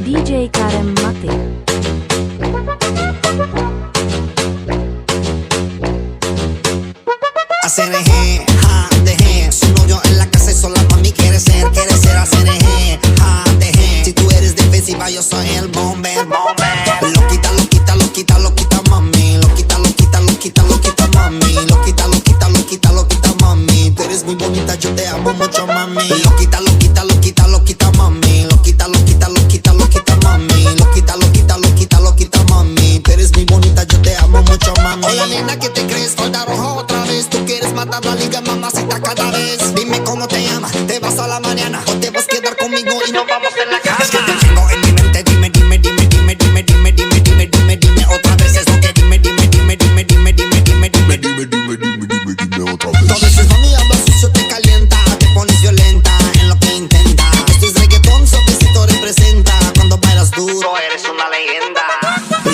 DJ Karem Mate. ACNG, ja, DG. Su novio en la casa y sola mami quiere ser ACNG, ja, DG. Si tú eres defensiva yo soy el bomber. Lo quita, lo quita, lo quita, lo quita mami. Lo quita, lo quita, lo quita, lo quita mami. Lo quita, lo quita, lo quita, lo quita mami. Tú eres muy bonita, yo te amo mucho mami. Lo quita, lo quita, lo quita, lo quita mami. Lo quita, lo quita, lo quita, lo quita mami. Lo quita, lo quita, lo quita, lo quita mami. Tú eres muy bonita, yo te amo mucho mami. Hola nena, ¿qué te crees? Falda roja otra vez. Tú quieres matar la liga, mamacita, cada vez. Dime cómo te llamas, te vas a la mañana o te vas a quedar conmigo y nos vamos en la cama. Es que te tengo en mi mente, dime, dime, dime, dime, dime, dime, dime, dime, dime, dime otra vez eso que dime, dime, dime, dime, dime, dime, dime, dime, dime otra vez. Todo eso es mami, habla sucio, te calienta, te pones violenta en lo que intenta. Esto es reggaetón, suavecito representa. Cuando bailas duro eres una leyenda.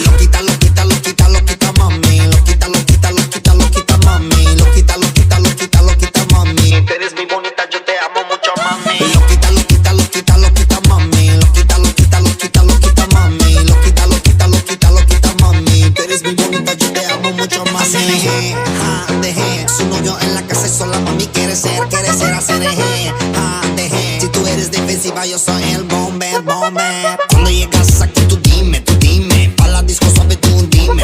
Lo quita, lo quita, lo quita, lo quita mami. Lo quita, lo quita, lo quita, lo quita mami. Lo quita, lo quita, lo quita, lo quita mami. Tú eres muy bonita, yo te amo mucho mami. Lo quita, lo quita, lo quita, lo quita mami. Lo quita, lo quita, lo quita, lo quita mami. Lo quita, lo quita, lo quita, lo quita mami. Tú eres muy bonita, yo te amo mucho mami. ACNG, ja, DG. Su novio en la casa y sola mami quiere ser ACNG, ja, DG. Si tú eres defensiva yo soy el bomber. Cuando llegas aquí tú dime, pa' la disco suave tú dime.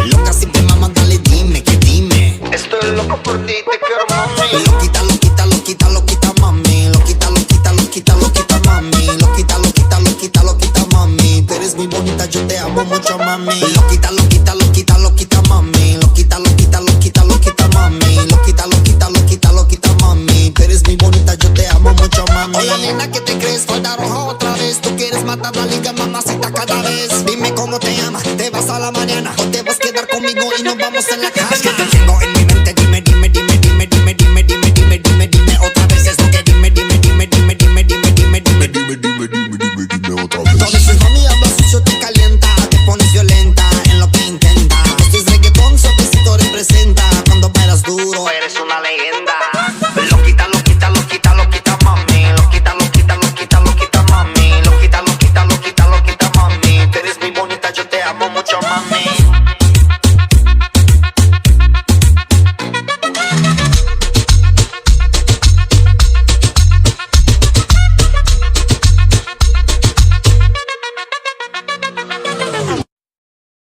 Loca siempre mamá dale dime, que dime. Estoy loco por ti, te quiero mami. Lo quita, lo quita, lo quita, lo quita mami. Lo quita, lo quita, lo quita, lo quita mami. Lo quita, lo quita, lo quita, lo quita mami. Tú eres muy bonita, yo te amo mucho mami. Lo quita, lo quita, lo quita, lo quita mami. Lo quita, lo quita, lo quita, lo quita mami. Lo quita, lo quita, lo quita, lo quita mami. Tú eres muy bonita, yo te amo mucho mami. Hola nena, ¿qué te crees? Falda roja otra vez. Tú quieres matar la liga, mamacita, cada vez. Dime cómo te llamas, te vas a la mañana o te vas a quedar conmigo y nos vamos en la cama.